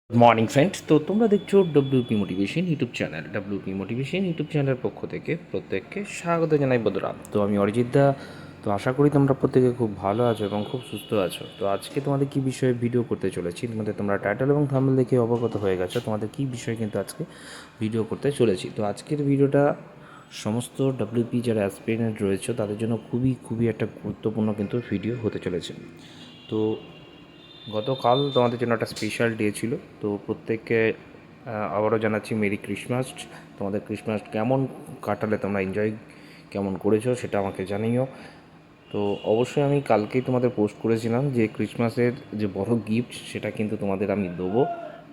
Good morning friends. তো তোমরা দেখছো WP motivation YouTube channel. WP motivation YouTube চ্যানেলের পক্ষ থেকে প্রত্যেককে স্বাগত জানাই বন্ধুরা। তো আমি অরিজিৎ দা। তো আশা করি তোমরা প্রত্যেকে খুব ভালো আছো এবং খুব সুস্থ আছো। তো আজকে তোমাদের কী বিষয়ে ভিডিও করতে চলেছি, তোমরা টাইটেল এবং থাম্বনেল দেখে অবগত হয়ে গেছো তোমাদের কী বিষয়ে কিন্তু আজকে ভিডিও করতে চলেছি। তো আজকের ভিডিওটা সমস্ত ডব্লিউপি যারা অ্যাসপিরেন্ট রয়েছে তাদের জন্য খুবই খুবই একটা গুরুত্বপূর্ণ কিন্তু ভিডিও হতে চলেছে। তো গতকাল তোমাদের জন্য একটা স্পেশাল ডে ছিল। তো প্রত্যেককে আবারও জানাচ্ছি মেরি ক্রিসমাস। তোমাদের ক্রিসমাস কেমন কাটালে, তোমরা এনজয় কেমন করেছো সেটা আমাকে জানিও। তো অবশ্যই আমি কালকেই তোমাদের পোস্ট করেছিলাম যে ক্রিসমাসের যে বড় গিফট সেটা কিন্তু তোমাদের আমি দেবো,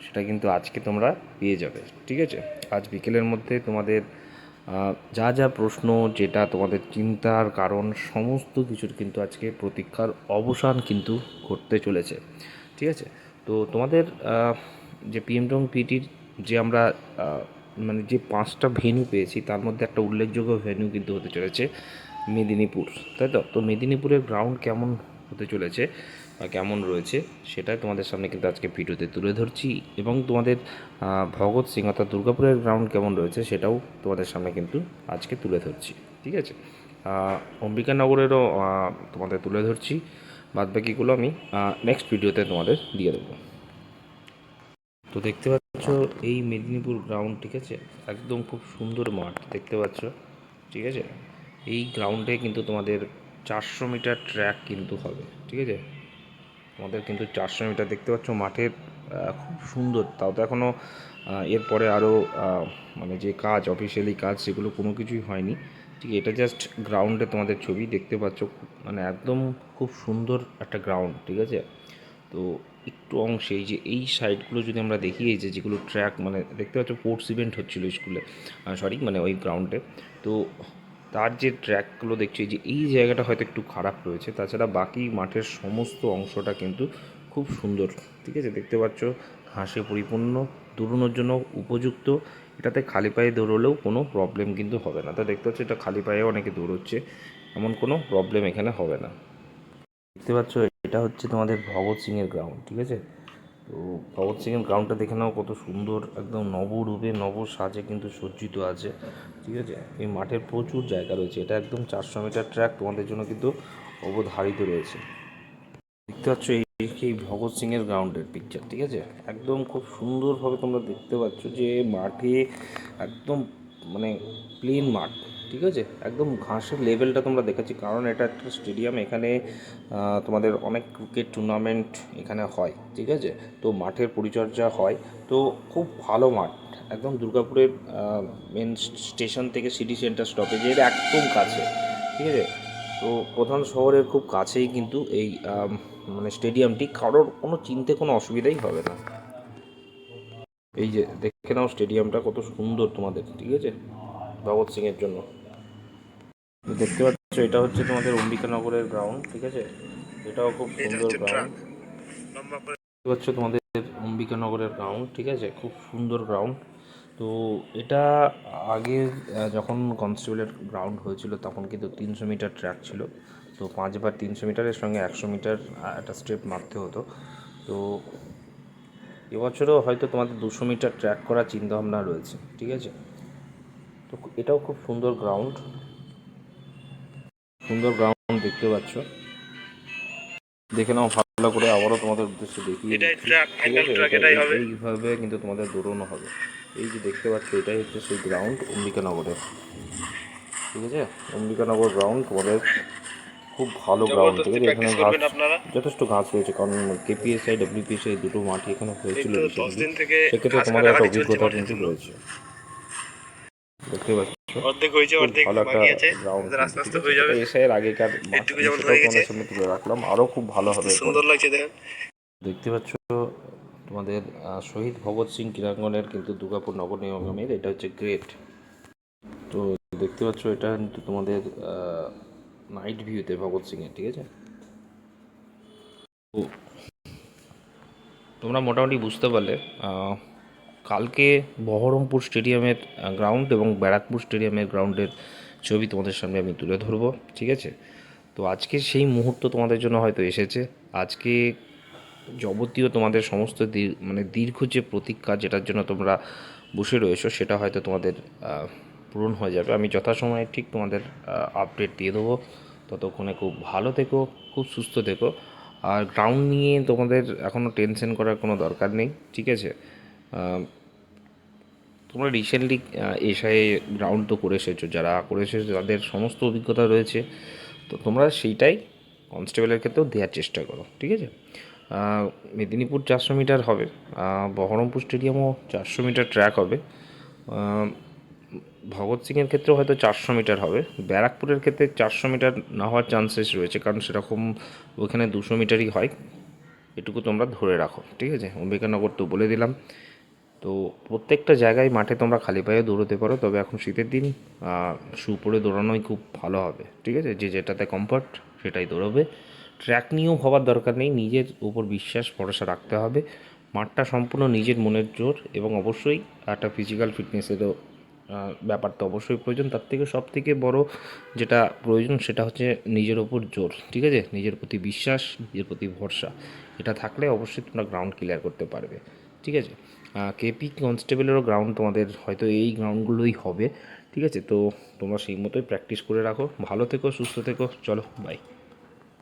সেটা কিন্তু আজকে তোমরা পেয়ে যাবে। ঠিক আছে, আজ বিকেলের মধ্যে তোমাদের যা যা প্রশ্ন, যেটা তোমাদের চিন্তার কারণ, সমস্ত কিছুর কিন্তু আজকে প্রতীক্ষার অবসান কিন্তু ঘটতে চলেছে। ঠিক আছে, তো তোমাদের যে পিএম এবং পিটির যে আমরা যে 5টা ভেন্যু পেয়েছি তার মধ্যে একটা উল্লেখযোগ্য ভেন্যু কিন্তু হতে চলেছে মেদিনীপুর, তাই তো? তো মেদিনীপুরের গ্রাউন্ড কেমন হতে চলেছে বা কেমন রয়েছে সেটাই তোমাদের সামনে কিন্তু আজকে ভিডিওতে তুলে ধরছি, এবং তোমাদের ভগৎ সিং অর্থাৎ দুর্গাপুরের গ্রাউন্ড কেমন রয়েছে সেটাও তোমাদের সামনে কিন্তু আজকে তুলে ধরছি। ঠিক আছে, অম্বিকানগরেরও তোমাদের তুলে ধরছি। বাদবাকিগুলো আমি নেক্সট ভিডিওতে তোমাদের দিয়ে দেবো। তো দেখতে পাচ্ছ এই মেদিনীপুর গ্রাউন্ড, ঠিক আছে, একদম খুব সুন্দর মাঠ দেখতে পাচ্ছ। ঠিক আছে, এই গ্রাউন্ডে কিন্তু তোমাদের 400 মিটার ট্র্যাক কিন্তু হবে। ঠিক আছে, তোমাদের কিন্তু 400 মিটার দেখতে পাচ্ছ মাঠের খুব সুন্দর। তাও তো এখনও এরপরে আরও যে কাজ, অফিসিয়ালি কাজ, সেগুলো কোনো কিছুই হয়নি। ঠিক, এটা জাস্ট গ্রাউন্ডে তোমাদের ছবি দেখতে পাচ্ছ। একদম খুব সুন্দর একটা গ্রাউন্ড। ঠিক আছে, তো একটু অংশে এই সাইডগুলো যদি আমরা দেখি, এই যেগুলো ট্র্যাক দেখতে পাচ্ছ স্পোর্টস ইভেন্ট হচ্ছিলো স্কুলে, সরি ওই গ্রাউন্ডে। তো তার যে ট্র্যাকগুলো দেখছি, এই জায়গাটা হয়তো একটু খারাপ রয়েছে, তাছাড়া বাকি মাঠের সমস্ত অংশটা কিন্তু খুব সুন্দর। ঠিক আছে, দেখতে পাচ্ছ ঘাসে পরিপূর্ণ, দৌড়ানোর জন্য উপযুক্ত। এটাতে খালি পায়ে দৌড়লেও কোনো প্রবলেম কিন্তু হবে না। তা দেখতে পাচ্ছ এটা খালি পায়ে অনেকে দৌড়চ্ছে, এমন কোনো প্রবলেম এখানে হবে না। দেখতে পাচ্ছ এটা হচ্ছে তোমাদের ভগৎ সিংয়ের গ্রাউন্ড। ঠিক আছে, তো ভগৎ সিংয়ের গ্রাউন্ডটা দেখে নাও কত সুন্দর, একদম নবরূপে নব সাজে কিন্তু সজ্জিত আছে। ঠিক আছে, এই মাঠের প্রচুর জায়গা রয়েছে, এটা একদম 400 মিটার ট্র্যাক তোমাদের জন্য কিন্তু অবধারিত রয়েছে। দেখতে পাচ্ছ এই ভগৎ সিংয়ের গ্রাউন্ডের পিকচার। ঠিক আছে, একদম খুব সুন্দরভাবে তোমরা দেখতে পাচ্ছ যে মাঠে একদম প্লেন মাঠ। ঠিক আছে, একদম ঘাসের লেভেলটা তোমরা দেখাচ্ছি, কারণ এটা একটা স্টেডিয়াম, এখানে তোমাদের অনেক ক্রিকেট টুর্নামেন্ট এখানে হয়। ঠিক আছে, তো মাঠের পরিচর্যা হয়, তো খুব ভালো মাঠ, একদম দুর্গাপুরের মেন স্টেশন থেকে সিটি সেন্টার স্টপেজের একদম কাছে। ঠিক আছে, তো প্রধান শহরের খুব কাছেই কিন্তু এই স্টেডিয়ামটি, কারোর কোনো চিনতে কোনো অসুবিধাই হবে না। এই যে দেখে নাও স্টেডিয়ামটা কত সুন্দর তোমাদের। ঠিক আছে, ভগৎ সিংয়ের জন্য দেখতে পাচ্ছ এটা হচ্ছে তোমাদের অম্বিকানগরের গ্রাউন্ড। ঠিক আছে, এটাও খুব সুন্দর গ্রাউন্ড। দেখতে পাচ্ছ তোমাদের অম্বিকানগরের গ্রাউন্ড। ঠিক আছে, খুব সুন্দর গ্রাউন্ড। তো এটা আগে যখন কনস্টেবলের গ্রাউন্ড হয়েছিল তখন কিন্তু 300 মিটার ট্র্যাক ছিল। তো 5বার 300 মিটারের সঙ্গে 100 মিটার একটা স্টেপ মারতে হতো। তো এবছরও হয়তো তোমাদের 200 মিটার ট্র্যাক করার চিন্তাভাবনা রয়েছে। ঠিক আছে, তো এটাও খুব সুন্দর গ্রাউন্ড, সুন্দর গ্রাউন্ড দেখতে পাচ্ছ। দেখে নাও ভালো করে, আবারও তোমাদের উদ্দেশ্যে দেখিয়ে দিচ্ছি। ঠিক আছে, এইভাবে কিন্তু তোমাদের দৌড়ানো হবে। এই যে দেখতে পাচ্ছ এটাই হচ্ছে সেই গ্রাউন্ড অম্বিকানগরের। ঠিক আছে, অম্বিকানগর গ্রাউন্ড তোমাদের খুব ভালো গ্রাউন্ড। ঠিক আছে, এখানে ঘাস, যথেষ্ট ঘাস রয়েছে, কারণ কেপিএসআই ডব্লিউপিএসআই দুটো মাঠই এখানে হয়েছিল রিসেন্টলি, সেক্ষেত্রে তোমাদের একটা অভিজ্ঞতা কিন্তু রয়েছে। দেখতে পাচ্ছ খুব ভালো একটা গ্রাউন্ড। ঠিক আছে, এটা এসআইয়ের আগেকার মাঠ, সেটাও তোমাদের সামনে তুলে রাখলাম, আরও খুব ভালো হবে। সুন্দর লাগছে দেখেন। দেখতে পাচ্ছ তোমাদের শহীদ ভগৎ সিং ক্রীড়াঙ্গনের কিন্তু দুর্গাপুর নগর নিগমের এটা হচ্ছে গ্রেট। তো দেখতে পাচ্ছ এটা কিন্তু তোমাদের নাইট ভিউতে ভগৎ সিংয়ের। ঠিক আছে, তো তোমরা মোটামুটি বুঝতে পারলে কালকে বহরমপুর স্টেডিয়ামের গ্রাউন্ড এবং ব্যারাকপুর স্টেডিয়ামের গ্রাউন্ডের ছবি তোমাদের সামনে আমি তুলে ধরবো। ঠিক আছে, তো আজকে সেই মুহূর্ত তোমাদের জন্য হয়তো এসেছে। আজকে যাবতীয় তোমাদের সমস্ত মানে দীর্ঘ যে প্রতীক্ষা যেটার জন্য তোমরা বসে রয়েছো সেটা হয়তো তোমাদের পূরণ হয়ে যাবে। আমি যথাসময়ে ঠিক তোমাদের আপডেট দিয়ে দেবো। ততক্ষণে খুব ভালো থেকো, খুব সুস্থ থেকো। আর গ্রাউন্ড নিয়ে তোমাদের এখনও টেনশন করার কোনো দরকার নেই, ঠিক আছে? তোমরা রিসেন্টলি এসআই গ্রাউন্ড তো করে এসেছো, যারা করে এসেছো তাদের সমস্ত অভিজ্ঞতা রয়েছে, তো তোমরা সেইটাই কনস্টেবলের ক্ষেত্রেও দেওয়ার চেষ্টা করো, ঠিক আছে? মেদিনীপুর 400 মিটার হবে, বহরমপুর স্টেডিয়ামও 400 মিটার ট্র্যাক হবে, ভগৎ সিংয়ের ক্ষেত্রেও হয়তো 400 মিটার হবে, ব্যারাকপুরের ক্ষেত্রে 400 মিটার না হওয়ার চান্সেস রয়েছে, কারণ সেরকম ওখানে 200 মিটারই হয়, এটুকু তোমরা ধরে রাখো, ঠিক আছে? অম্বিকানগর তো বলে দিলাম। তো প্রত্যেকটা জায়গায় মাঠে তোমরা খালি পায়ে দৌড়তে পারো, তবে এখন শীতের দিন শু পরে দৌড়ানোই খুব ভালো হবে, ঠিক আছে? যে যেটাতে কমফর্ট সেটাই দৌড়বে। ট্র্যাক নিয়েও ভাবার দরকার নেই, নিজের উপর বিশ্বাস ভরসা রাখতে হবে। মাঠটা সম্পূর্ণ নিজের মনের জোর, এবং অবশ্যই একটা ফিজিক্যাল ফিটনেসেরও ব্যাপার তো অবশ্যই প্রয়োজন। তার থেকে সব থেকে বড় যেটা প্রয়োজন সেটা হচ্ছে নিজের ওপর জোর, ঠিক আছে? নিজের প্রতি বিশ্বাস, নিজের প্রতি ভরসা, এটা থাকলে অবশ্যই তোমরা গ্রাউন্ড ক্লিয়ার করতে পারবে, ঠিক আছে? কেপি কনস্টেবলেরও গ্রাউন্ড তোমাদের হয়তো এই গ্রাউন্ডগুলোই হবে, ঠিক আছে? তো তোমরা সেই মতোই প্র্যাকটিস করে রাখো। ভালো থেকো, সুস্থ থেকো, চলো বাই।